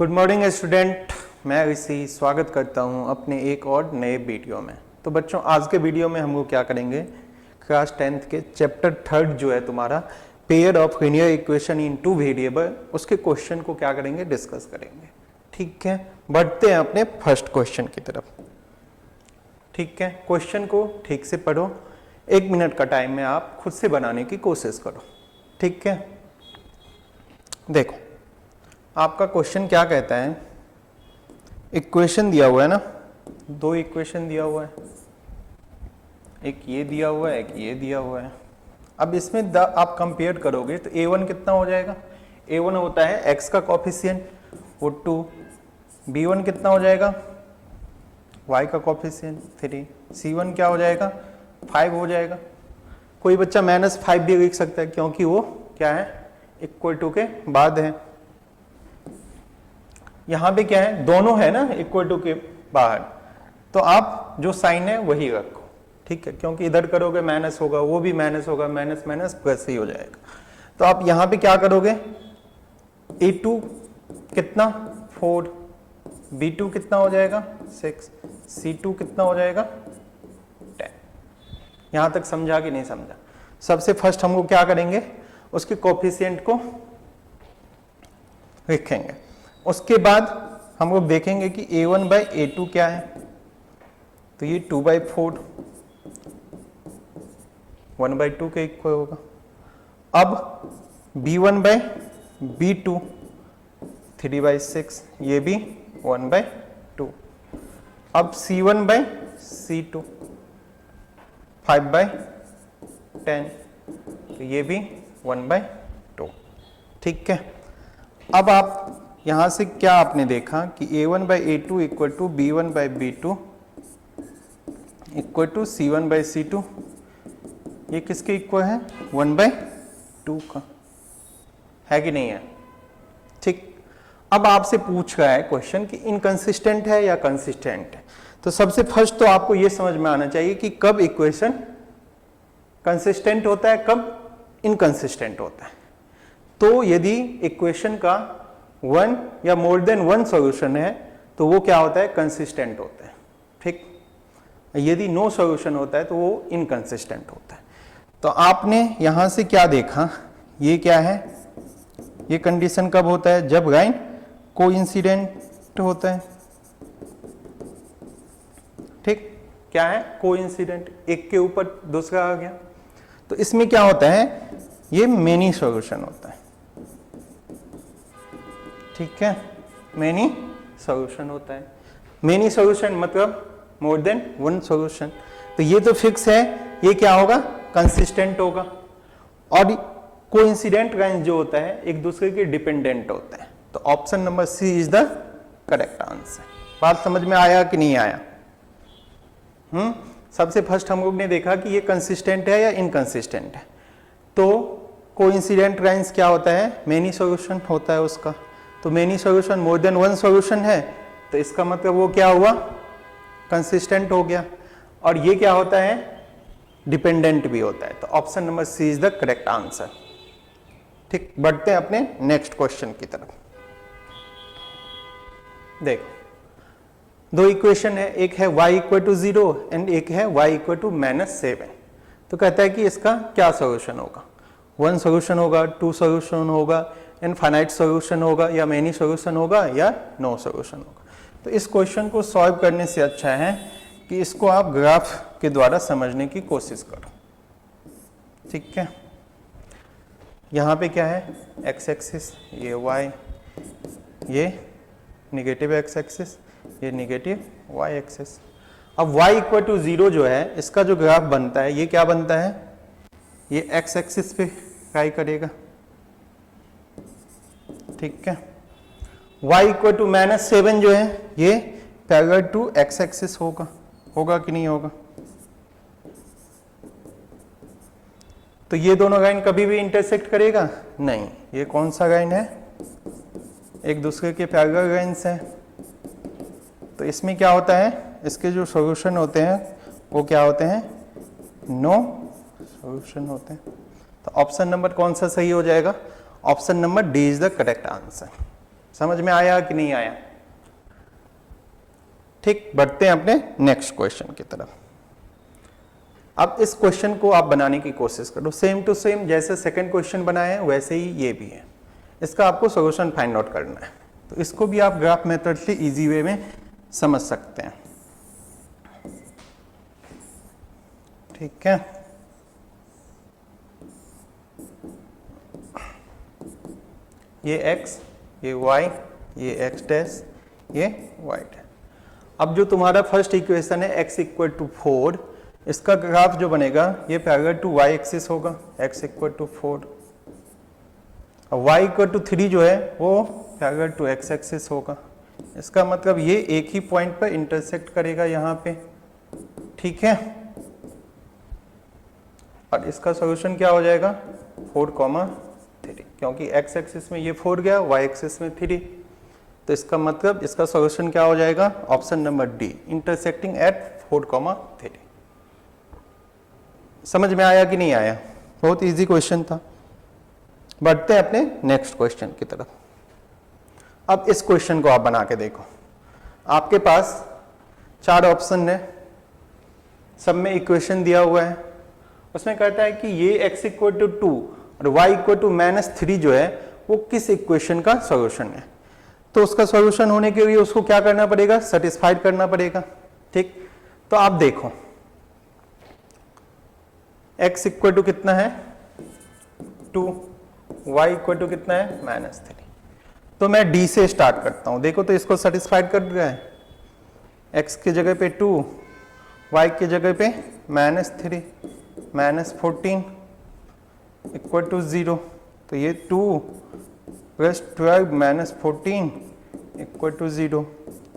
Good morning student, मैं ऋषि स्वागत करता हूं अपने एक और नए वीडियो में। तो बच्चों, आज के वीडियो में हम लोग क्या करेंगे, क्लास 10th के चैप्टर 3 जो है तुम्हारा pair of linear equation in two variable, उसके क्वेश्चन को क्या करेंगे, डिस्कस करेंगे। ठीक है, बढ़ते हैं अपने फर्स्ट क्वेश्चन की तरफ। ठीक है, क्वेश्चन को ठीक से पढ़ो, 1 मिनट का टाइम में आप खुद से बनाने की कोशिश करो। ठीक है, देखो आपका क्वेश्चन क्या कहता है। इक्वेशन दिया हुआ है ना, 2 इक्वेशन दिया हुआ है, एक ये दिया हुआ है, एक ये दिया हुआ है। अब इसमें आप कंपेयर करोगे तो a1 कितना हो जाएगा, a1 होता है x का कॉफिशिएंट, वो 2, b1 कितना हो जाएगा, y का कॉफिशिएंट 3, c1 क्या हो जाएगा, 5 हो जाएगा। कोई बच्चा -5 भी लिख सकता है क्योंकि वो क्या है, इक्वल टू के बाद है। यहां पे क्या है, दोनों है ना इक्वल टू के बाहर, तो आप जो साइन है वही रखो। ठीक है, क्योंकि इधर करोगे माइनस होगा, वो भी माइनस होगा, माइनस माइनस प्लस ही हो जाएगा। तो आप यहां पे क्या करोगे, a2 कितना 4, b2 कितना हो जाएगा 6, c2 कितना हो जाएगा 10। यहां तक समझा कि नहीं समझा? सबसे फर्स्ट हम लोग क्या करेंगे, उसके कोफिशिएंट को लिखेंगे। उसके बाद हम लोग देखेंगे कि a1 बाई a2 क्या है, तो ये 2/4 1/2 के इक्वल होगा। अब b1 बाई b2 3/6, ये भी 1/2। अब c1 बाई c2 5/10, तो ये भी 1/2। ठीक है, अब आप यहां से क्या आपने देखा कि a1 by a2 equal to b1 by b2 equal to c1 by c2, ये किसके इक्वल है, 1/2 का, है कि नहीं है? ठीक, अब आपसे पूछ रहा है क्वेश्चन कि इनकंसिस्टेंट है या कंसिस्टेंट है। तो सबसे फर्स्ट तो आपको ये समझ में आना चाहिए कि कब इक्वेशन कंसिस्टेंट होता है, कब इनकंसिस्टेंट होता है। तो यदि इक्वेशन का 1 या मोर देन 1 सॉल्यूशन है तो वो क्या होता है, कंसिस्टेंट होता है। ठीक, यदि नो सॉल्यूशन होता है तो वो इनकंसिस्टेंट होता है। तो आपने यहां से क्या देखा, ये क्या है, ये कंडीशन कब होता है, जब लाइन कोइंसिडेंट होता है। ठीक, क्या है, कोइंसिडेंट, एक के ऊपर दूसरा आ गया। तो इसमें क्या होता है, ये मेनी सॉल्यूशन होता है। ठीक है, मेनी सॉल्यूशन होता है। मेनी सॉल्यूशन मतलब मोर देन 1 सॉल्यूशन। तो ये तो फिक्स है, ये क्या होगा, कंसिस्टेंट होगा। और कोइंसिडेंट लाइन जो होता है एक दूसरे के डिपेंडेंट होता है। तो option number C is the correct answer. बात समझ में आया कि नहीं आया? सबसे फर्स्ट हम लोग ने देखा कि ये कंसिस्टेंट है या इनकंसिस्टेंट है। तो कोइंसिडेंट लाइंस क्या होता है, मेनी सॉल्यूशन होता है उसका। तो many solution more than 1 solution है, तो इसका मतलब वो क्या हुआ, कंसिस्टेंट हो गया। और ये क्या होता है, डिपेंडेंट भी होता है। तो option number C is the correct answer. ठीक, बढ़ते हैं अपने नेक्स्ट क्वेश्चन की तरफ। देखो 2 इक्वेशन है, एक है y इक्वल टू 0 एंड एक है y इक्वल टू -7। तो कहता है कि इसका क्या सॉल्यूशन होगा, 1 सॉल्यूशन होगा, 2 सॉल्यूशन होगा, इनफाइनाइट सॉल्यूशन होगा, या मेनी सॉल्यूशन होगा, या नो सॉल्यूशन होगा। तो इस क्वेश्चन को सॉल्व करने से अच्छा है कि इसको आप ग्राफ के द्वारा समझने की कोशिश करो। ठीक है, यहाँ पे क्या है, x एक्सिस, ये y, ये निगेटिव x एक्सिस, ये निगेटिव y एक्सिस। अब y इक्वल टू 0 जो है, इसका जो ग्राफ बनता है ये क्या बनता है, ये x एक्सिस पे लाई करेगा। ठीक है, y इक्वल टू -7 जो है ये पैरेलल टू x एक्सिस होगा, होगा कि नहीं होगा? तो ये दोनों लाइन कभी भी इंटरसेक्ट करेगा नहीं। ये कौन सा लाइन है, एक दूसरे के पैरेलल लाइंस हैं। तो इसमें क्या होता है, इसके जो सॉल्यूशन होते हैं वो क्या होते हैं, नो सॉल्यूशन होते हैं। तो ऑप्शन नंबर कौन सा सही हो जाएगा, option number D is the correct answer. समझ में आया कि नहीं आया? ठीक, बढ़ते हैं अपने नेक्स्ट क्वेश्चन की तरफ। अब इस क्वेश्चन को आप बनाने की कोशिश करो, सेम टू सेम जैसे सेकंड क्वेश्चन बनाए हैं वैसे ही ये भी है। इसका आपको सॉल्यूशन फाइंड आउट करना है, तो इसको भी आप ग्राफ मेथड से इजी वे में समझ सकते हैं। ठीक है, ये x, ये y, ये x डैश, ये y डैश। अब जो तुम्हारा फर्स्ट इक्वेशन है x इक्वल टू 4, इसका ग्राफ जो बनेगा ये पैरेलल टू y एक्सिस होगा, x इक्वल टू 4, और y इक्वल टू 3 जो है वो पैरेलल टू x एक्सिस होगा। इसका मतलब ये एक ही पॉइंट पर इंटरसेक्ट करेगा यहाँ पे। ठीक है, और इसका सॉल्यूशन क्या हो जाएगा 4,3, क्योंकि x एक्सिस में ये 4 गया, y एक्सिस में 3, तो इसका मतलब इसका सॉल्यूशन क्या हो जाएगा option number D, intersecting at 4,3। समझ में आया कि नहीं आया? बहुत इजी क्वेश्चन था। बढ़ते हैं अपने नेक्स्ट क्वेश्चन की तरफ। अब इस क्वेश्चन को आप बना के देखो, आपके पास 4 ऑप्शन है, सब में इक्वेशन दिया हुआ है। उसमें कहता है कि ये x इक्वल टू 2 और y इक्वल टू -3 जो है वो किस इक्वेशन का सॉल्यूशन है। तो उसका सॉल्यूशन होने के लिए उसको क्या करना पड़ेगा, सेटिस्फाइड करना पड़ेगा। ठीक, तो आप देखो x इक्वल टू कितना है 2, y इक्वल टू कितना है -3। तो मैं d से स्टार्ट करता हूं। देखो तो इसको सेटिस्फाइड कर रहा है, x की जगह पे 2, y की जगह पे -3, -14 इक्वल टू 0। तो ये 2 + 12 - 14 इक्वल टू 0।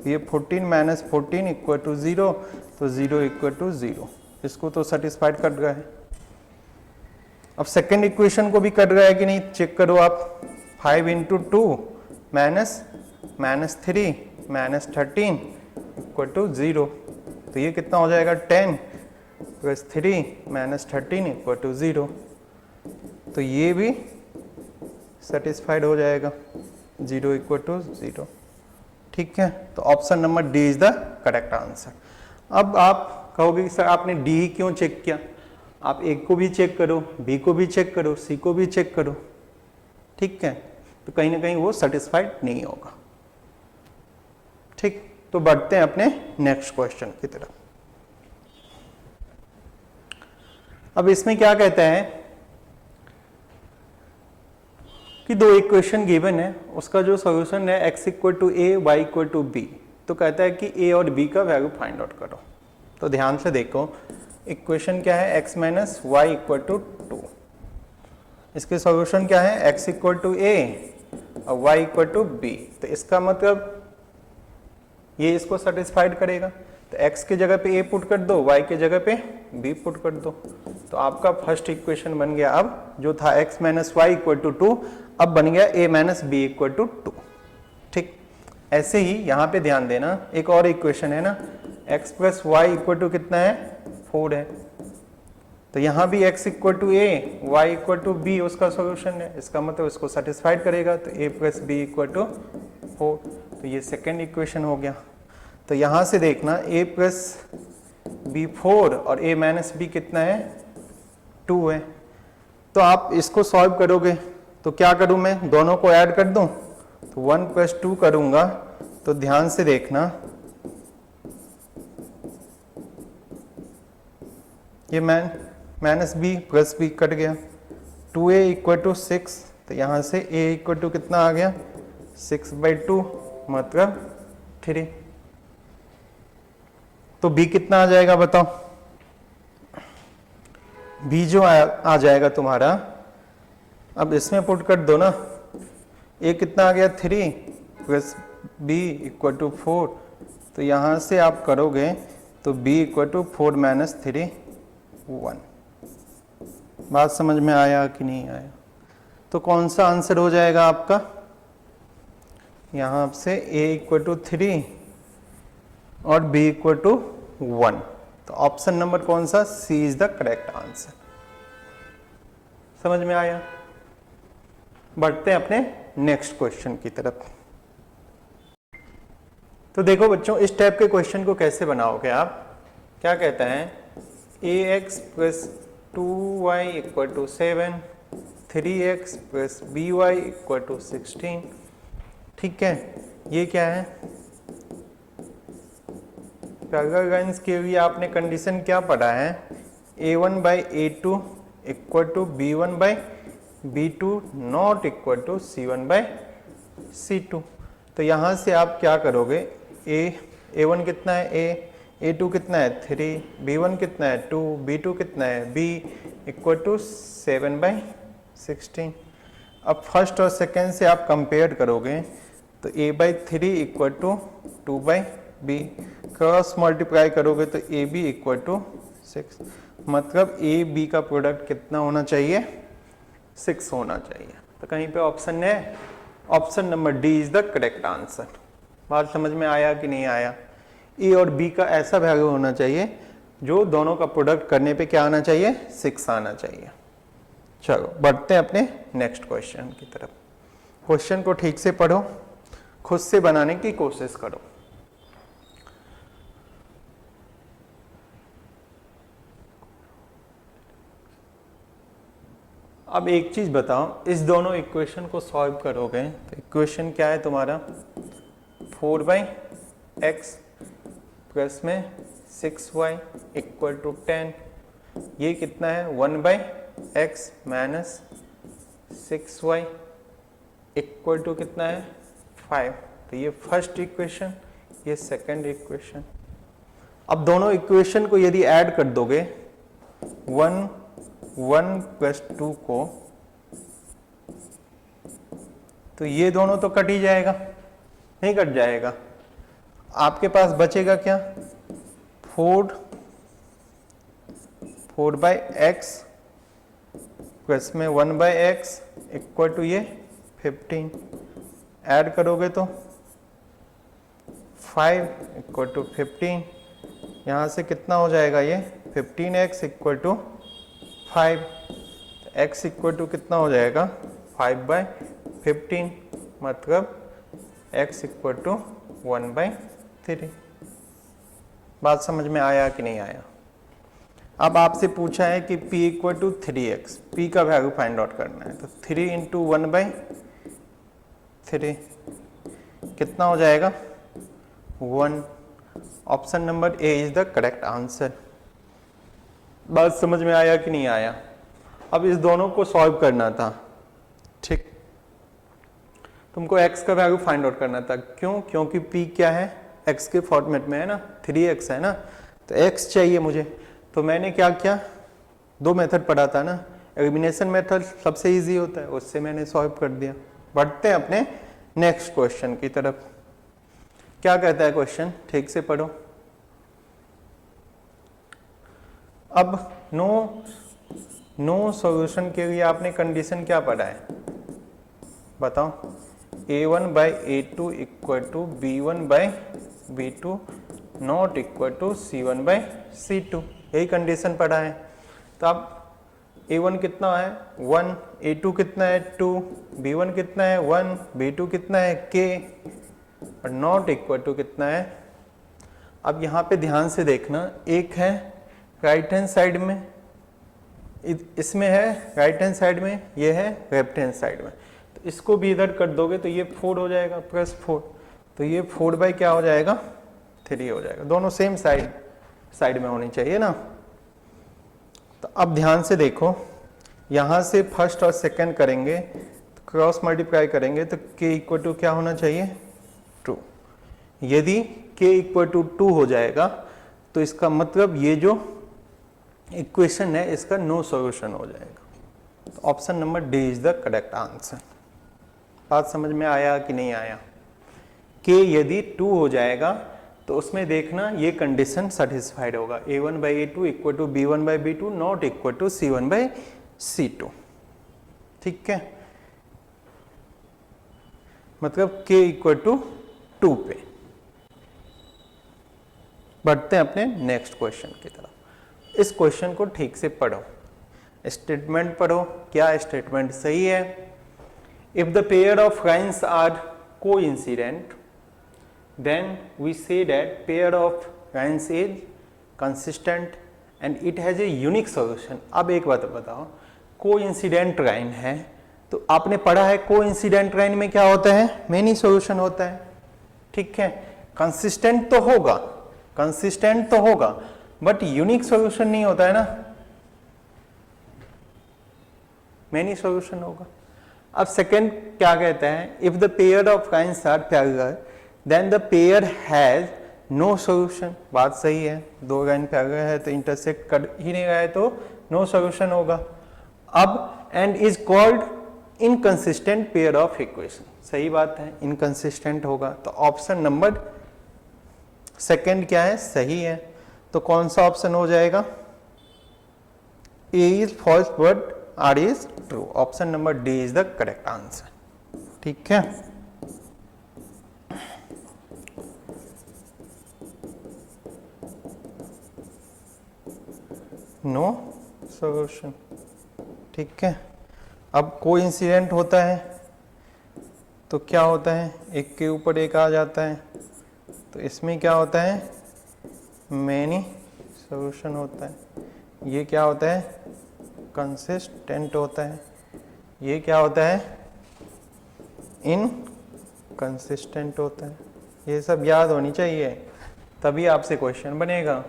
ये 14 - 14 इक्वल टू 0, तो 0 इक्वल टू 0। इसको तो सेटिस्फाइड कर रहा है। अब सेकेंड इक्वेशन को भी कर रहा है कि नहीं, चेक करो आप। 5 × 2 -3 -13 इक्वल टू 0। तो ये कितना हो जाएगा 10 + 3 -13 इक्वल टू 0। तो ये भी सेटिस्फाइड हो जाएगा, 0 इक्वल टू 0। ठीक है, तो option number D is the correct answer. अब आप कहोगे कि सर आपने डी क्यों चेक किया? आप ए को भी चेक करो, बी को भी चेक करो, सी को भी चेक करो। ठीक है, तो कहीं ना कहीं वो सेटिस्फाइड नहीं होगा। ठीक, तो बढ़ते हैं अपने नेक्स्ट क्वेश्चन की तरफ। अब इसमें क्या कहता है कि 2 इक्वेशन गिवन है, उसका जो सॉल्यूशन है x equal to A, y equal to B. तो कहता है कि a और b का वैल्यू फाइंड आउट करो। तो ध्यान से देखो, इक्वेशन क्या है x - y इक्वल टू 2। इसके सॉल्यूशन क्या है x इक्वल टू a और y इक्वल टू b। तो इसका मतलब ये इसको सेटिस्फाइड करेगा। तो x की जगह पे a पुट कर दो, y की जगह पे b पुट कर दो। तो आपका फर्स्ट इक्वेशन बन गया, अब जो था x - y इक्वल टू 2, अब बन गया a - b इक्वल टू 2। ठीक, ऐसे ही यहाँ पे ध्यान देना, एक और इक्वेशन है ना, x + y इक्वल टू कितना है 4 है। तो यहाँ भी x equal to a, y equal to b उसका सॉल्यूशन है। इसका मतलब इसको सेटिस्फाइड करेगा, तो a + b इक्वल टू 4। तो ये सेकेंड इक्वेशन हो गया। तो यहाँ से देखना a + b 4 और a - b कितना है 2 है। तो आप इसको सॉल्व करोगे तो क्या करूँ मैं, दोनों को ऐड कर दूं, तो 1 + 2 करूँगा। तो ध्यान से देखना, ये -b + b कट गया, 2a इक्वल टू 6। तो यहाँ से a इक्वल टू कितना आ गया 6/2 मतलब 3। तो b कितना आ जाएगा बताओ? b जो आ जाएगा तुम्हारा, अब इसमें पुट कर दो ना, a कितना आ गया 3 + b इक्वल टू 4। तो यहाँ से आप करोगे तो b इक्वल टू 4 - 3 1। बात समझ में आया कि नहीं आया? तो कौन सा आंसर हो जाएगा आपका? यहाँ से a इक्वल टू 3 और b इक्वल टू 1। तो ऑप्शन नंबर कौन सा, सी इज द करेक्ट आंसर। समझ में आया? बढ़ते हैं अपने नेक्स्ट क्वेश्चन की तरफ। तो देखो बच्चों, इस टाइप के क्वेश्चन को कैसे बनाओगे आप? क्या कहता है, ax plus 2y equal to 7, 3x plus by equal to 16। ठीक है, ये क्या है? पैरेलल के लिए आपने कंडीशन क्या पढ़ा है? a1 by a2 equal to b1 by b2 not equal to c1 by c2। तो यहाँ से आप क्या करोगे? a1 कितना है? a2 कितना है? 3, b1 कितना है? 2, b2 कितना है? b equal to 7 by 16। अब फर्स्ट और सेकेंड से आप कंपेयर करोगे तो a by 3 equal to 2 by b, cross multiply करोगे तो ए बी इक्वल टू 6। मतलब ए बी का प्रोडक्ट कितना होना चाहिए? 6 होना चाहिए। तो कहीं पे ऑप्शन है, option number D is the correct answer. बात समझ में आया कि नहीं आया? ए और बी का ऐसा वैल्यू होना चाहिए जो दोनों का प्रोडक्ट करने पे क्या आना चाहिए? 6 आना चाहिए। चलो बढ़ते हैं अपने नेक्स्ट क्वेश्चन की तरफ। क्वेश्चन को ठीक से पढ़ो, खुद से बनाने की कोशिश करो। अब एक चीज बताओ, इस दोनों इक्वेशन को सॉल्व करोगे तो इक्वेशन क्या है तुम्हारा? 4 बाई एक्स प्लस में 6y इक्वल टू 10। ये कितना है? 1 by X minus 6y equal to कितना है? 5। तो ये फर्स्ट इक्वेशन, ये सेकंड इक्वेशन। अब दोनों इक्वेशन को यदि ऐड कर दोगे 1 प्लस 2 को, तो ये दोनों तो कट ही जाएगा, नहीं कट जाएगा? आपके पास बचेगा क्या? 4 बाई एक्स प्लस में 1 बाई एक्स इक्वल टू ये 15। ऐड करोगे तो 5 इक्वल टू 15। यहाँ से कितना हो जाएगा? ये 15x equal to 5। x equal to कितना हो जाएगा? 5 बाई 15। मतलब x इक्वल टू 1 बाई 3। बात समझ में आया कि नहीं आया? अब आपसे पूछा है कि p equal to 3x, p का वैल्यू फाइंड आउट करना है। तो 3 इंटू 1 बाई 3 कितना हो जाएगा? 1। Option number A is the correct answer. बात समझ में आया कि नहीं आया? अब इस दोनों को सॉल्व करना था। ठीक, तुमको x का वैल्यू फाइंड आउट करना था। क्यों? क्योंकि p क्या है? x के फॉर्मेट में है ना, 3x है ना, तो x चाहिए मुझे। तो मैंने क्या किया? 2 मेथड पढ़ा था ना, एलिमिनेशन मेथड सबसे इजी होता है, उससे मैंने सॉल्व कर दिया। बढ़ते हैं अपने नेक्स्ट क्वेश्चन की तरफ। क्या कहता है क्वेश्चन? ठीक से पढ़ो। अब नो सॉल्यूशन के लिए आपने कंडीशन क्या पढ़ा है? बताओ। a1 by a2 equal to b1 by b2 not equal to c1 by c2, यही कंडीशन पढ़ा है। तो अब a1 कितना है? 1, a2 कितना है? 2, b1 कितना है? 1, b2 कितना है? k, और नॉट इक्वल टू कितना है? अब यहाँ पे ध्यान से देखना, एक है राइट हैंड साइड में, इसमें है राइट हैंड साइड में, ये है लेफ्ट हैंड साइड में। तो इसको भी इधर कर दोगे तो ये 4 हो जाएगा प्लस 4। तो ये 4 बाई क्या हो जाएगा? 3 हो जाएगा। दोनों सेम साइड में होनी चाहिए ना। तो अब ध्यान से देखो, यहाँ से फर्स्ट और सेकंड करेंगे तो क्रॉस मल्टीप्लाई करेंगे तो k इक्वल टू क्या होना चाहिए? 2। यदि k इक्वल टू 2 हो जाएगा तो इसका मतलब ये जो इक्वेशन है इसका नो सॉल्यूशन हो जाएगा। तो option number D is the correct answer. बात समझ में आया कि नहीं आया? k यदि 2 हो जाएगा तो उसमें देखना ये कंडीशन सेटिस्फाइड होगा। a1 by a2 equal to b1 by b2 not equal to c1 by c2। ठीक है, मतलब k इक्वल टू 2 पे। बढ़ते हैं अपने नेक्स्ट क्वेश्चन की तरफ। इस क्वेश्चन को ठीक से पढ़ो, स्टेटमेंट पढ़ो। क्या स्टेटमेंट सही है? If the pair of lines are coincident then we say that pair of lines is consistent and it has a unique solution. अब एक बात बताओ, कोइंसिडेंट लाइन है तो आपने पढ़ा है कोइंसिडेंट लाइन में क्या होता है, मेनी सॉल्यूशन होता है, ठीक है। कंसिस्टेंट तो होगा, कंसिस्टेंट तो होगा, बट यूनिक सॉल्यूशन नहीं होता है ना, मेनी सॉल्यूशन होगा। अब सेकंड क्या कहता है, if the pair of lines are parallel then the pair has no solution. बात सही है, दो लाइन पैरेलल है तो इंटरसेक्ट कर ही नहीं रहा है तो नो सॉल्यूशन होगा। अब and is called inconsistent pair of equation, सही बात है, इनकंसिस्टेंट होगा। तो ऑप्शन नंबर सेकंड क्या है, सही है। तो कौन सा ऑप्शन हो जाएगा, A is false but R is true. Option number D is the correct answer, ठीक है। नो सॉल्यूशन, ठीक है। अब कोइंसिडेंट होता है तो क्या होता है, एक के ऊपर एक आ जाता है, तो इसमें क्या होता है, मेनी सॉल्यूशन होता है। ये क्या होता है, कंसिस्टेंट होता है। ये क्या होता है, इनकंसिस्टेंट होता है। ये सब याद होनी चाहिए, तभी आपसे क्वेश्चन बनेगा,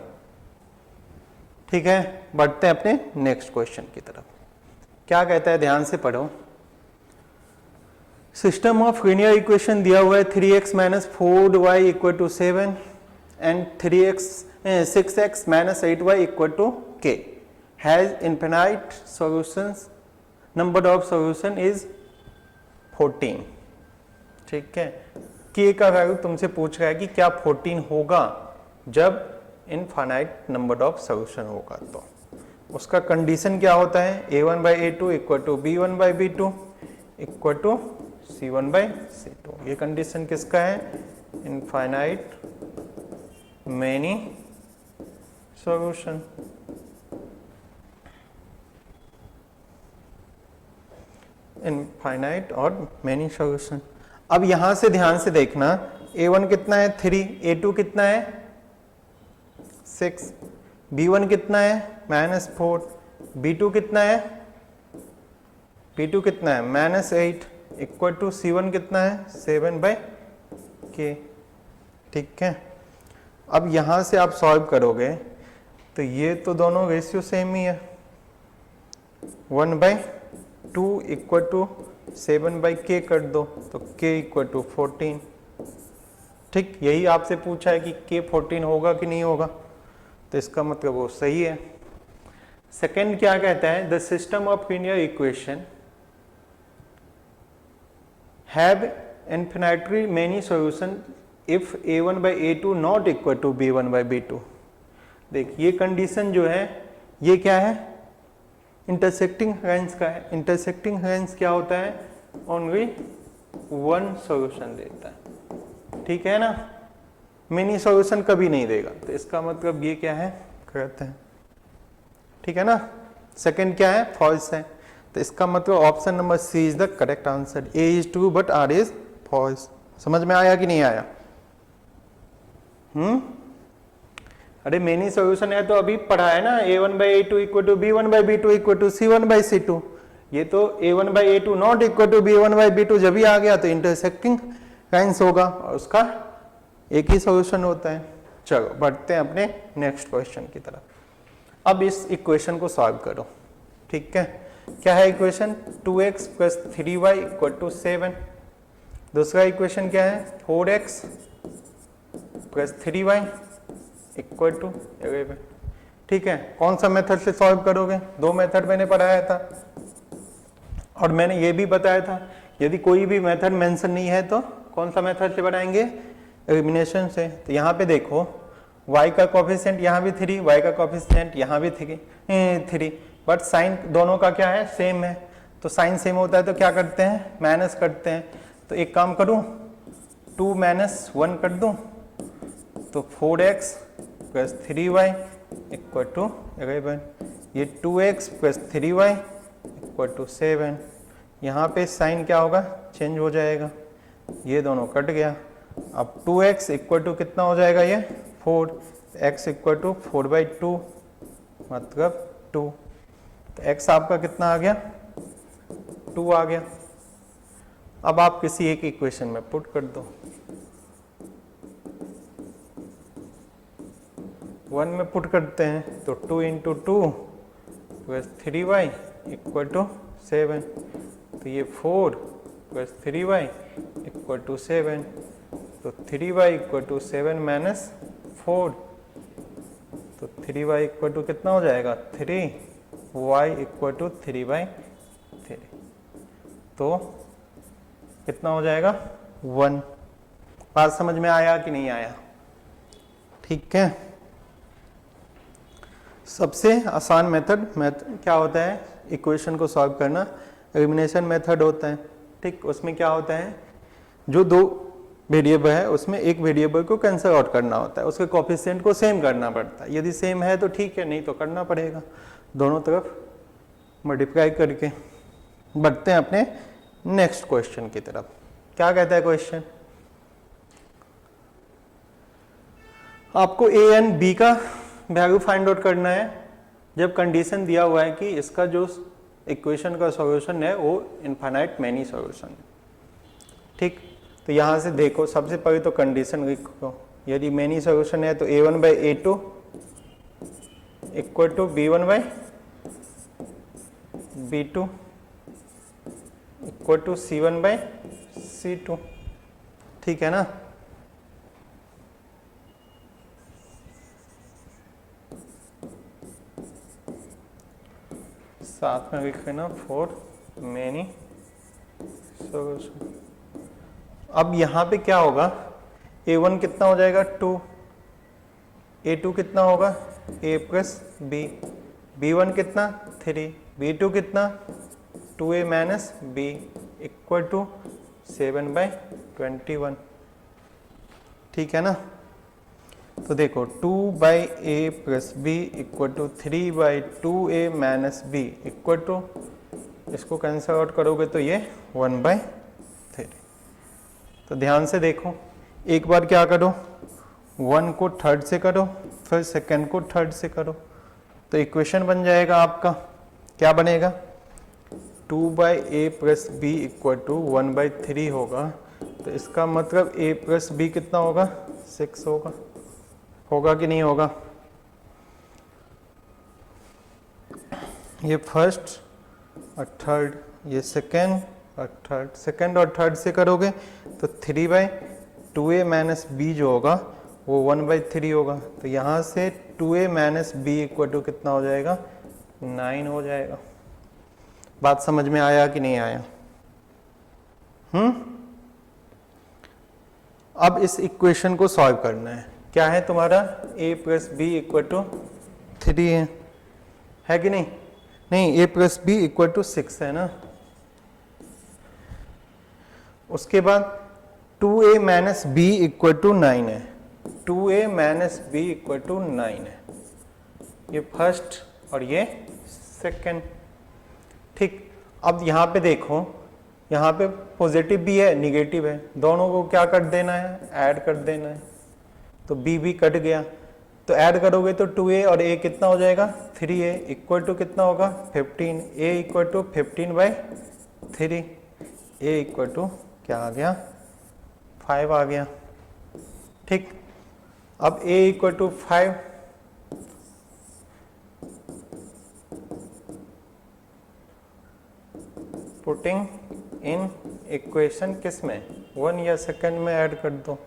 ठीक है। बढ़ते हैं अपने नेक्स्ट क्वेश्चन की तरफ। क्या कहता है, ध्यान से पढ़ो। सिस्टम ऑफ लीनियर इक्वेशन दिया हुआ है 3x minus 4y equal to 7 and 6x minus 8y equal to k has infinite solutions, number of solution is 14, ठीक है। k का वैल्यू तुमसे पूछ रहा है कि क्या 14 होगा जब इनफाइनाइट नंबर ऑफ सॉल्यूशन होगा, तो उसका कंडीशन क्या होता है, a1/a2 equal to b1/b2 equal to c1/c2। ये कंडीशन किसका है, इनफाइनाइट मेनी सॉल्यूशन। इनफाइनाइट और मेनी सॉल्यूशन। अब यहां से ध्यान से देखना, a1 कितना है 3, a2 कितना है 6, b1 कितना है -4, b2 कितना है, b2 कितना है -8 इक्वल टू c1 कितना है 7/k, ठीक है। अब यहां से आप सॉल्व करोगे तो ये तो दोनों रेशियो सेम ही है, 1/2 इक्वल टू 7/k कर दो तो k इक्वल टू 14, ठीक। यही आपसे पूछा है कि k 14 होगा कि नहीं होगा, तो इसका मतलब वो सही है। सेकंड क्या कहता है, the system of linear equation have infinitely many solution if a1/a2 not equal to b1/b2। देख ये कंडीशन जो है ये क्या है, इंटरसेक्टिंग लाइंस का है। इंटरसेक्टिंग लाइंस क्या होता है, ओनली वन सॉल्यूशन देता है, ठीक है ना, मिनी सॉल्यूशन कभी नहीं देगा। तो इसका मतलब ये क्या है, गलत है, ठीक है ना। सेकंड क्या है, फॉल्स है। तो इसका मतलब option number C is the correct answer, A is true but R is false. समझ में आया कि नहीं आया? अरे मेनी सॉल्यूशन है तो अभी पढ़ा है ना, a1/a2 equal to b1/b2 equal to c1/c2। ये तो a1/a2 not equal to b1/b2 जब भी आ गया तो इंटरसेक्टिंग लाइंस होगा और उसका एक ही सॉल्यूशन होता है। चलो बढ़ते हैं अपने नेक्स्ट क्वेश्चन की तरफ। अब इस इक्वेशन को सॉल्व करो, ठीक है। क्या है equation, 2x plus 3y equal to 7। दूसरा इक्वेशन क्या है, 4x plus 3y equal to 11, ठीक है। कौन सा मेथड से सॉल्व करोगे, दो मेथड मैंने पढ़ाया था और मैंने ये भी बताया था यदि कोई भी मेथड मेंशन नहीं है तो कौन सा मेथड से बनाएंगे, एलिमिनेशन से। तो यहाँ पे देखो y का कोफिशिएंट यहाँ भी 3, y का कोफिशिएंट यहाँ भी 3, बट साइन दोनों का क्या है, सेम है। तो साइन सेम होता है तो क्या करते हैं, माइनस करते हैं। तो एक काम करूँ, 2 - 1 कर दूँ तो 4x plus 3y equal to 11। ये 2x plus 3y equal to 7। यहाँ पे साइन क्या होगा, चेंज हो जाएगा, ये दोनों कट गया। अब 2x इक्वल टू कितना हो जाएगा ये 4, x इक्वल टू 4/2 मतलब 2, तो x आपका कितना आ गया 2 आ गया। अब आप किसी एक इक्वेशन में पुट कर दो, 1 में पुट करते हैं तो 2 × 2 प्लस 3y इक्वल टू 7, तो ये 4 प्लस 3y इक्वल टू 7, तो 3y इक्वल टू 7 माइनस 4, तो 3y इक्वल टू कितना हो जाएगा 3y इक्वल टू 3/3, तो कितना हो जाएगा 1। बात समझ में आया कि नहीं आया? ठीक है। सबसे आसान मेथड क्या होता है इक्वेशन को सॉल्व करना, एलिमिनेशन मेथड होता है। ठीक, उसमें क्या होता है जो दो वेरिएबल है उसमें एक वेरिएबल को कैंसिल आउट करना होता है, उसके कोफिशिएंट को सेम करना पड़ता है। यदि सेम है तो ठीक है, नहीं तो करना पड़ेगा, दोनों तरफ मल्टीप्लाई करके। बढ़ते हैं अपने नेक्स्ट क्वेश्चन की तरफ। क्या कहता है क्वेश्चन? आपको ए एंड बी का वैल्यू फाइंड आउट करना है जब कंडीशन दिया हुआ है कि इसका जो इक्वेशन का सॉल्यूशन है वो इनफाइनाइट मैनी सॉल्यूशन है। ठीक, तो यहां से देखो, सबसे पहले तो कंडीशन लिखो, यदि मैनी सॉल्यूशन है तो a1/a2 equal to b1/b2 equal to c1/c2। ठीक है ना? साथ में लिख लेना फॉर मैनी सॉल्यूशन। अब यहाँ पे क्या होगा, a1 कितना हो जाएगा 2, a2 कितना होगा a प्लस b, b1 कितना 3, b2 कितना 2a minus b equal to 7/21। ठीक है ना? तो देखो 2/a plus b equal to 3/2a minus b equal to, इसको कैंसिल आउट करोगे तो ये 1/3। तो ध्यान से देखो, एक बार क्या करो 1 को थर्ड से करो, फिर सेकंड को थर्ड से करो, तो इक्वेशन बन जाएगा आपका, क्या बनेगा 2/a plus b equal to 1/3 होगा। तो इसका मतलब a प्लस b कितना होगा 6 होगा। होगा कि नहीं होगा? ये फर्स्ट और थर्ड, ये सेकेंड और थर्ड, सेकेंड और थर्ड से करोगे तो 3/2a माइनस b जो होगा वो 1/3 होगा। तो यहाँ से 2a minus b equal to कितना हो जाएगा 9 हो जाएगा। बात समझ में आया कि नहीं आया? अब इस इक्वेशन को सॉल्व करना है। क्या है तुम्हारा a plus B equal to 3 है कि नहीं? नहीं, a plus B equal to 6 है ना। उसके बाद 2a minus B equal to 9 है, 2a minus B equal to 9 है, ये फर्स्ट और ये सेकंड। ठीक, अब यहाँ पे देखो, यहाँ पे पॉजिटिव भी है निगेटिव है, दोनों को क्या कर देना है ऐड कर देना है, तो b भी कट गया, तो ऐड करोगे तो 2a और a कितना हो जाएगा 3a इक्वल टू कितना होगा 15, a equal to 15/3, a equal to क्या आ गया 5 आ गया। ठीक, अब a equal to 5, putting in equation किस में 1 या सेकंड में ऐड कर दो,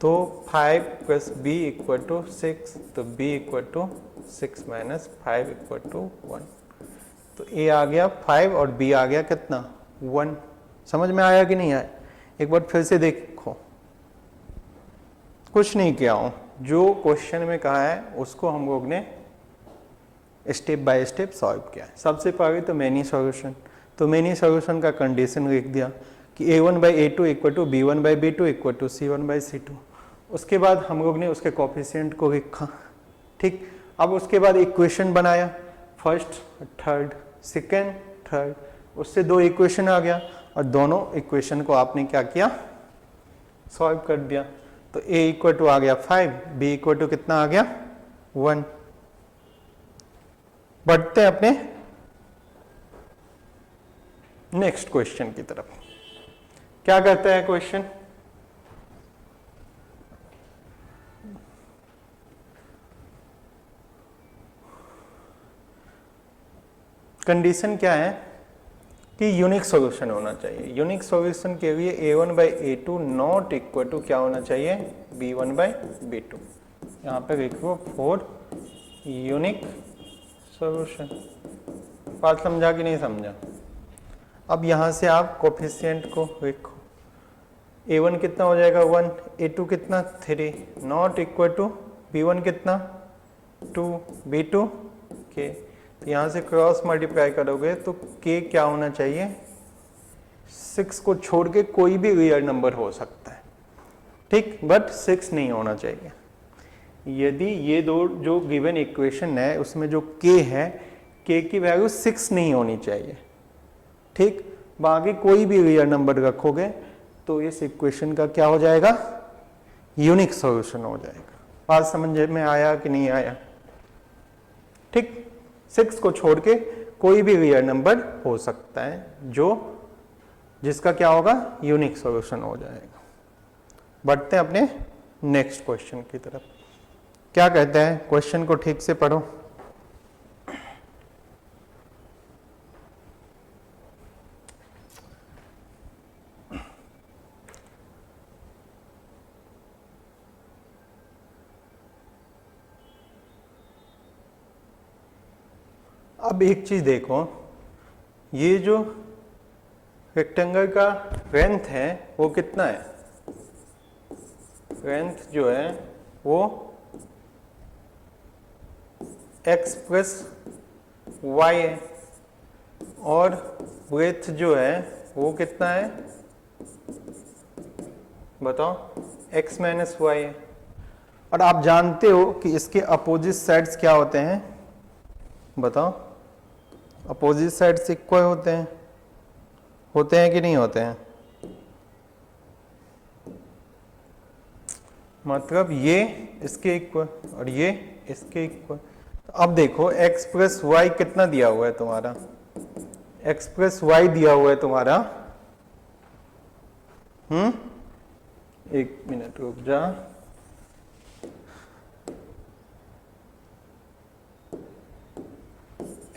तो 5 प्लस b इक्वल टू 6, तो b equal to 6 minus 5 equal to 1, तो a आ गया 5 और b आ गया कितना 1। समझ में आया कि नहीं आया? एक बार फिर से देखो, कुछ नहीं किया हूं, जो क्वेश्चन में कहा है उसको हम लोग ने स्टेप बाय स्टेप सॉल्व किया है। सबसे पहले तो मैनी सॉल्यूशन, तो मैनी सॉल्यूशन का कंडीशन लिख दिया कि a1/a2 equal to b1/b2 equal to c1/c2। उसके बाद हम लोग ने उसके कोफिशिएंट को लिखा। ठीक, अब उसके बाद इक्वेशन बनाया, फर्स्ट थर्ड सेकेंड थर्ड, उससे 2 इक्वेशन आ गया और दोनों इक्वेशन को आपने क्या किया सॉल्व कर दिया तो a इक्वल टू आ गया 5, b इक्वल टू कितना आ गया 1। बढ़ते हैं अपने नेक्स्ट क्वेश्चन की तरफ। क्या कहता है क्वेश्चन? कंडीशन क्या है कि यूनिक सॉल्यूशन होना चाहिए। यूनिक सॉल्यूशन के लिए a1/a2 नॉट इक्वल टू क्या होना चाहिए b1/b2। यहाँ पे लिखो फॉर यूनिक सॉल्यूशन। बात समझा कि नहीं समझा? अब यहाँ से आप कोफिशिएंट को लिखो, a1 कितना हो जाएगा 1, a2 कितना 3, नॉट इक्वल टू b1 कितना 2, b2 k। तो यहाँ से क्रॉस मल्टीप्लाई करोगे तो k क्या होना चाहिए 6 को छोड़ के कोई भी रियल नंबर हो सकता है, ठीक, बट 6 नहीं होना चाहिए। यदि ये दो जो गिवन इक्वेशन है उसमें जो k है, k की वैल्यू 6 नहीं होनी चाहिए, ठीक। बाकी कोई भी रियल नंबर रखोगे तो इस इक्वेशन का क्या हो जाएगा यूनिक सॉल्यूशन हो जाएगा। बात समझ में आया कि नहीं आया? ठीक, 6 को छोड़ के कोई भी रियल नंबर हो सकता है जो जिसका क्या होगा यूनिक सॉल्यूशन हो जाएगा। बढ़ते हैं अपने नेक्स्ट क्वेश्चन की तरफ। क्या कहता है क्वेश्चन को ठीक से पढ़ो। अब एक चीज देखो, ये जो रेक्टेंगल का लेंथ है वो कितना है? लेंथ जो है वो x प्लस वाई है और ब्रेथ जो है वो कितना है बताओ x माइनस वाई है। और आप जानते हो कि इसके अपोजिट साइड्स क्या होते हैं बताओ? अपोजिट साइड्स इक्वल होते हैं कि नहीं होते हैं? मतलब ये इसके इक्वल और ये इसके इक्वल। तो अब देखो x प्लस वाई कितना दिया हुआ है तुम्हारा? x प्लस वाई दिया हुआ है तुम्हारा, एक मिनट रुक जा।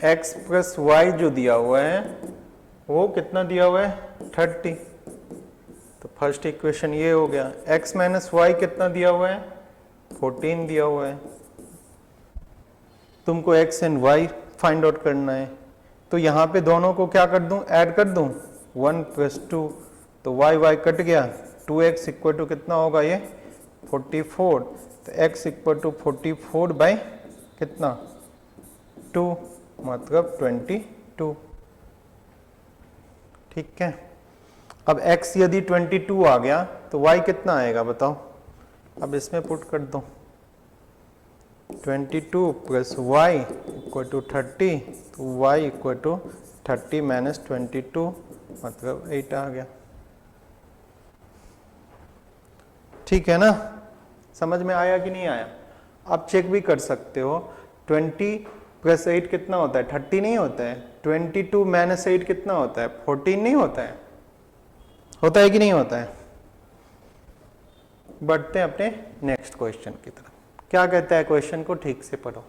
x प्लस वाई जो दिया हुआ है वो कितना दिया हुआ है 30। तो फर्स्ट इक्वेशन ये हो गया। x माइनस वाई कितना दिया हुआ है 14 दिया हुआ है। तुमको x and y find out करना है तो यहाँ पे दोनों को क्या कर दूं ऐड कर दूं 1 प्लस 2 तो y कट गया 2x इक्वल टू कितना होगा ये 44। तो x इक्वल टू 44 बाई कितना 2 मतलब 22, ठीक है। अब x यदि 22 आ गया तो y कितना आएगा बताओ? अब इसमें पुट कर दो 22 प्लस वाई इक्वल टू 30, तो y इक्वल टू 30 माइनस 22 मतलब 8 आ गया, ठीक है ना? समझ में आया कि नहीं आया? आप चेक भी कर सकते हो 20 प्लस 8 कितना होता है 30 नहीं होता है। 22 माइनस 8 कितना होता है 14 नहीं होता है? होता है कि नहीं होता है? बढ़ते हैं अपने नेक्स्ट क्वेश्चन की तरफ। क्या कहता है क्वेश्चन को ठीक से पढ़ो।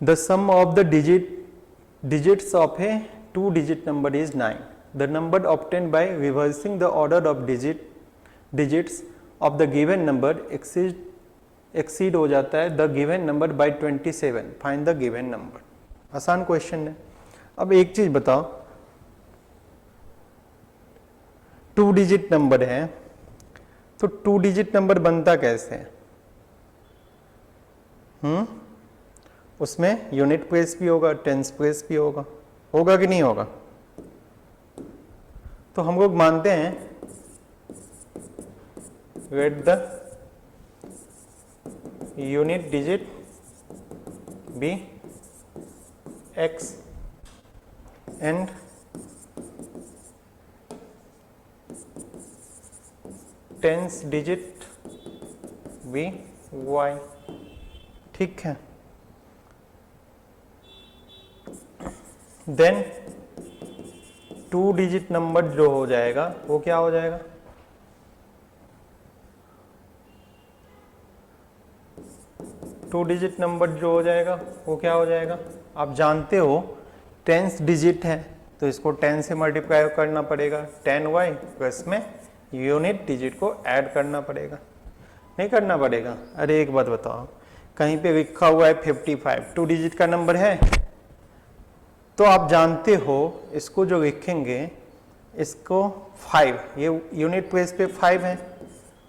The sum of the digits of a 2 digit number is 9. The number obtained by reversing the order of digits of the given number exceed हो जाता है the given number by 27. Find the given number. आसान question है। अब एक चीज बताओ, 2 digit number है तो 2 डिजिट नंबर बनता कैसे है? उसमें यूनिट प्लेस भी होगा, टेंस प्लेस भी होगा कि नहीं होगा? तो हम लोग मानते हैं let the unit digit be x and tens digit be Y. ठीक है, देन 2 डिजिट नंबर जो हो जाएगा वो क्या हो जाएगा, टू डिजिट नंबर जो हो जाएगा वो क्या हो जाएगा, आप जानते हो टेंस डिजिट है तो इसको 10 से मल्टीप्लाई करना पड़ेगा, 10y प्लस में यूनिट डिजिट को ऐड करना पड़ेगा, नहीं करना पड़ेगा। अरे एक बात बताओ, कहीं पे लिखा हुआ है 55, 2 डिजिट का नंबर है तो आप जानते हो इसको जो लिखेंगे इसको 5, ये यूनिट प्लेस पे 5 है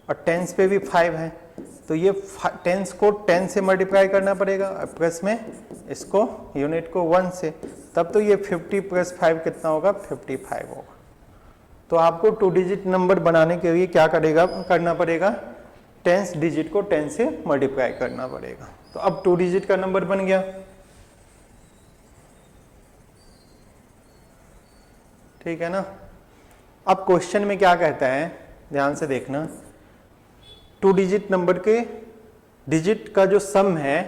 और टेंस पे भी 5 है तो ये टेंस को 10 से मल्टीप्लाई करना पड़ेगा प्लस में इसको यूनिट को 1 से, तब तो ये 50 प्लस 5 कितना होगा, 55 होगा। तो आपको 2 डिजिट नंबर बनाने के लिए क्या करना पड़ेगा, टेंस डिजिट को 10 से मल्टीप्लाई करना पड़ेगा। तो अब 2 डिजिट का नंबर बन गया। ठीक है ना। अब क्वेश्चन में क्या कहता है, ध्यान से देखना, 2 डिजिट नंबर के डिजिट का जो सम है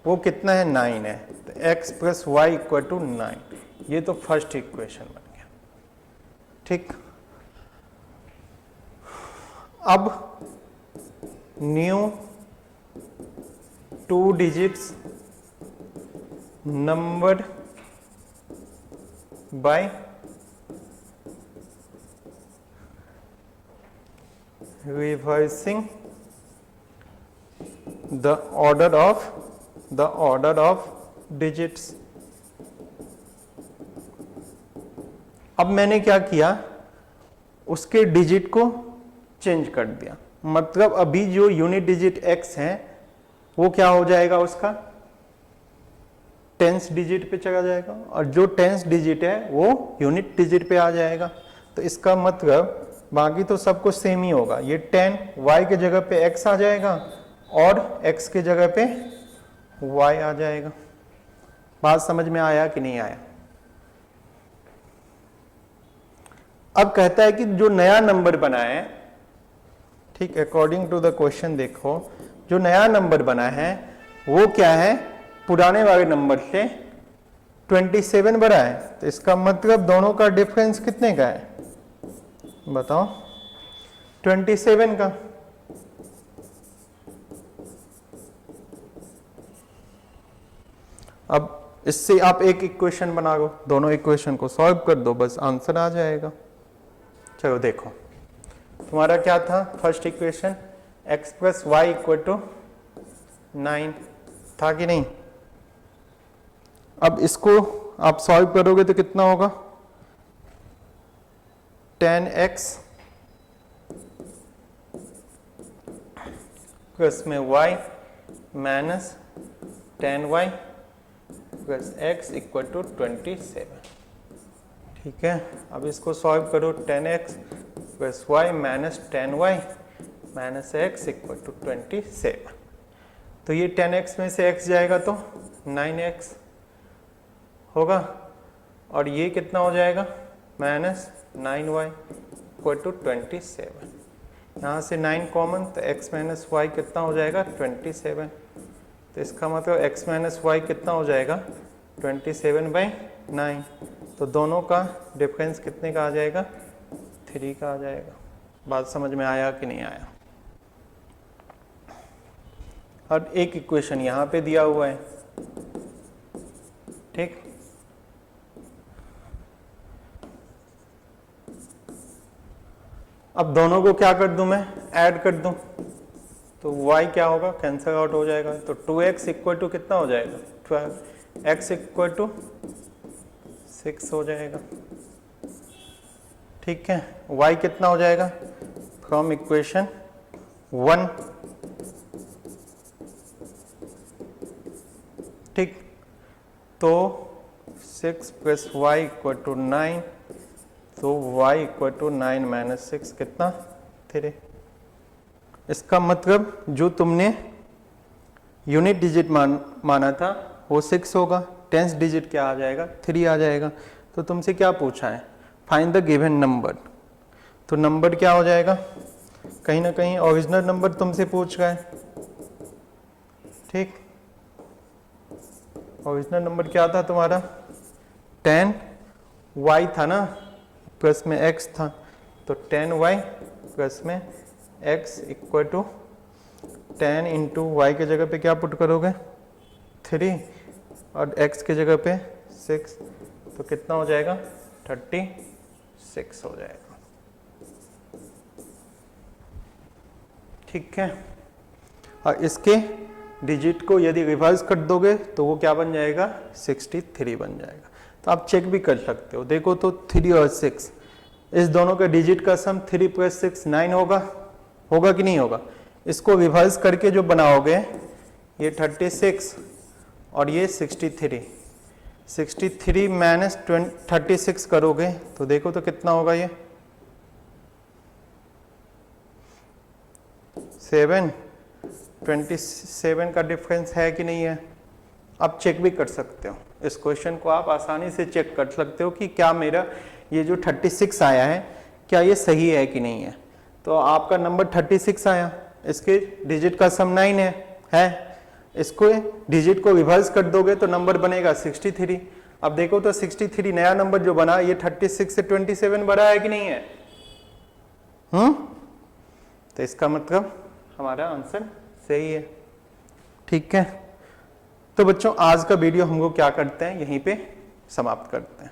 वो कितना है, 9 है। तो x plus Y equal to 9, ये तो फर्स्ट इक्वेशन बन गया। ठीक, अब new 2 digits number by reversing the order of digits। अब मैंने क्या किया, उसके डिजिट को चेंज कर दिया, मतलब अभी जो यूनिट डिजिट x है वो क्या हो जाएगा, उसका टेंस डिजिट पे चला जाएगा और जो टेंस डिजिट है वो यूनिट डिजिट पे आ जाएगा। तो इसका मतलब बाकी तो सब कुछ सेम ही होगा, ये 10 y के जगह पे x आ जाएगा और x के जगह पे y आ जाएगा। बात समझ में आया कि नहीं आया। अब कहता है कि जो नया नंबर बना है, ठीक, अकॉर्डिंग टू द क्वेश्चन देखो, जो नया नंबर बना है वो क्या है, पुराने वाले नंबर से 27 बड़ा है। तो इसका मतलब दोनों का डिफरेंस कितने का है, बताओ, 27 का। अब इससे आप एक इक्वेशन बना लो, दोनों इक्वेशन को सॉल्व कर दो, बस आंसर आ जाएगा। चलो देखो, तुम्हारा क्या था first equation, x plus Y equal to 9 था कि नहीं। अब इसको आप सॉल्व करोगे तो कितना होगा, 10x प्लस में y minus 10y plus x equal to 27। ठीक है, अब इसको सॉल्व करो, 10x plus Y minus 10y minus x equal to 27। तो ये 10x में से x जाएगा तो 9x होगा और ये कितना हो जाएगा, माइनस 9y इक्वल टू 27। यहाँ से 9 कॉमन, तो x माइनस वाई कितना हो जाएगा, 27। तो इसका मतलब x माइनस वाई कितना हो जाएगा, 27/9। तो दोनों का डिफरेंस कितने का आ जाएगा, 3 का आ जाएगा। बात समझ में आया कि नहीं आया। और एक इक्वेशन यहाँ पे दिया हुआ है, ठीक, अब दोनों को क्या कर दूं मैं, ऐड कर दूं, तो y क्या होगा, कैंसल आउट हो जाएगा। तो 2x इक्वल टू कितना हो जाएगा, 12, x इक्वल टू 6 हो जाएगा। ठीक है, y कितना हो जाएगा, फ्रॉम इक्वेशन 1, ठीक, तो 6 प्लस वाई इक्वल टू 9, तो y इक्वल टू 9 माइनस 6 कितना, 3। इसका मतलब जो तुमने यूनिट डिजिट माना था वो 6 होगा, टेंस डिजिट क्या आ जाएगा, 3 आ जाएगा। तो तुमसे क्या पूछा है, फाइंड द गिवन नंबर। तो नंबर क्या हो जाएगा, कहीं ना कहीं ओरिजिनल नंबर तुमसे पूछ रहा है, ठीक। ओरिजिनल नंबर क्या था तुम्हारा, 10y था ना, प्लस में x था, तो 10y प्लस में x equal to 10 into Y के जगह पे क्या पुट करोगे 3 और x के जगह पे 6, तो कितना हो जाएगा 36 हो जाएगा, ठीक है। और इसके डिजिट को यदि रिवर्स कर दोगे तो वो क्या बन जाएगा 63 बन जाएगा। तो आप चेक भी कर सकते हो, देखो तो 3 और 6 इस दोनों के डिजिट का सम 3 + 6 9 होगा कि नहीं होगा। इसको रिवर्स करके जो बनाओगे ये 36 और ये 63 माइनस 36 करोगे तो देखो तो कितना होगा, ये 7 27 का डिफरेंस है कि नहीं है। आप चेक भी कर सकते हो, इस क्वेश्चन को आप आसानी से चेक कर सकते हो कि क्या मेरा ये जो 36 आया है क्या ये सही है कि नहीं है। तो आपका नंबर 36 आया, इसके डिजिट का सम 9 है। इसको डिजिट को रिवर्स कर दोगे तो नंबर बनेगा 63। अब देखो तो 63 नया नंबर जो बना ये 36 से 27 बड़ा है कि नहीं है। तो इसका मतलब हमारा आंसर सही है, ठीक है। तो बच्चों आज का वीडियो हम लोग क्या करते हैं, यहीं पे समाप्त करते हैं।